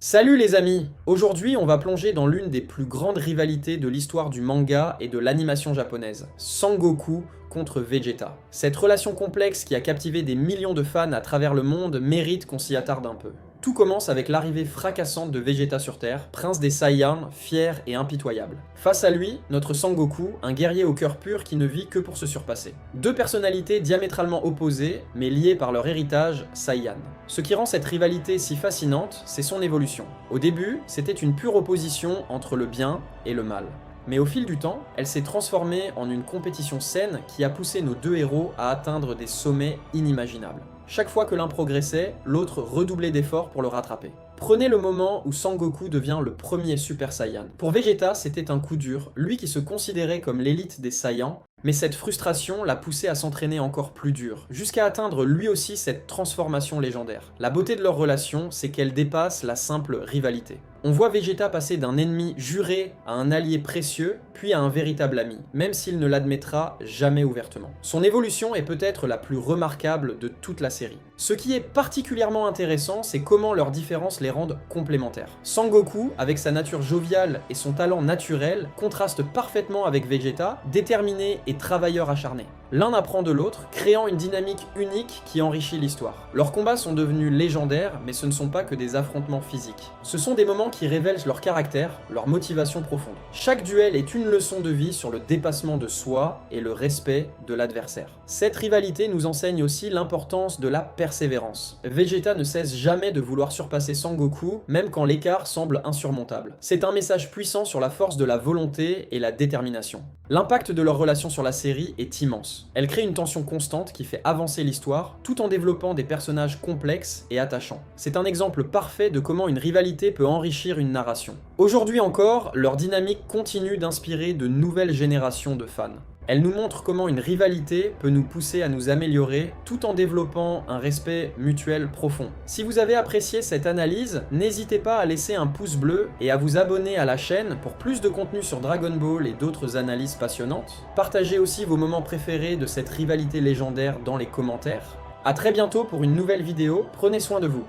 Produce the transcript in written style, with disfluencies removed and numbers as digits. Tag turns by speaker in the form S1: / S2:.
S1: Salut les amis! Aujourd'hui, on va plonger dans l'une des plus grandes rivalités de l'histoire du manga et de l'animation japonaise, Sangoku contre Vegeta. Cette relation complexe qui a captivé des millions de fans à travers le monde mérite qu'on s'y attarde un peu. Tout commence avec l'arrivée fracassante de Vegeta sur Terre, prince des Saiyans, fier et impitoyable. Face à lui, notre Sangoku, un guerrier au cœur pur qui ne vit que pour se surpasser. Deux personnalités diamétralement opposées, mais liées par leur héritage Saiyan. Ce qui rend cette rivalité si fascinante, c'est son évolution. Au début, c'était une pure opposition entre le bien et le mal. Mais au fil du temps, elle s'est transformée en une compétition saine qui a poussé nos deux héros à atteindre des sommets inimaginables. Chaque fois que l'un progressait, l'autre redoublait d'efforts pour le rattraper. Prenez le moment où Sangoku devient le premier Super Saiyan. Pour Vegeta, c'était un coup dur, lui qui se considérait comme l'élite des Saiyans, mais cette frustration l'a poussé à s'entraîner encore plus dur, jusqu'à atteindre lui aussi cette transformation légendaire. La beauté de leur relation, c'est qu'elle dépasse la simple rivalité. On voit Vegeta passer d'un ennemi juré à un allié précieux, puis à un véritable ami, même s'il ne l'admettra jamais ouvertement. Son évolution est peut-être la plus remarquable de toute la série. Ce qui est particulièrement intéressant, c'est comment leurs différences les rendent complémentaires. Sangoku, avec sa nature joviale et son talent naturel, contraste parfaitement avec Vegeta, déterminé et travailleur acharné. L'un apprend de l'autre, créant une dynamique unique qui enrichit l'histoire. Leurs combats sont devenus légendaires, mais ce ne sont pas que des affrontements physiques. Ce sont des moments qui révèlent leur caractère, leur motivation profonde. Chaque duel est une leçon de vie sur le dépassement de soi et le respect de l'adversaire. Cette rivalité nous enseigne aussi l'importance de la persévérance. Vegeta ne cesse jamais de vouloir surpasser Sangoku, même quand l'écart semble insurmontable. C'est un message puissant sur la force de la volonté et la détermination. L'impact de leur relation sur la série est immense. Elle crée une tension constante qui fait avancer l'histoire, tout en développant des personnages complexes et attachants. C'est un exemple parfait de comment une rivalité peut enrichir une narration. Aujourd'hui encore, leur dynamique continue d'inspirer de nouvelles générations de fans. Elle nous montre comment une rivalité peut nous pousser à nous améliorer tout en développant un respect mutuel profond. Si vous avez apprécié cette analyse, n'hésitez pas à laisser un pouce bleu et à vous abonner à la chaîne pour plus de contenu sur Dragon Ball et d'autres analyses passionnantes. Partagez aussi vos moments préférés de cette rivalité légendaire dans les commentaires. A très bientôt pour une nouvelle vidéo, prenez soin de vous.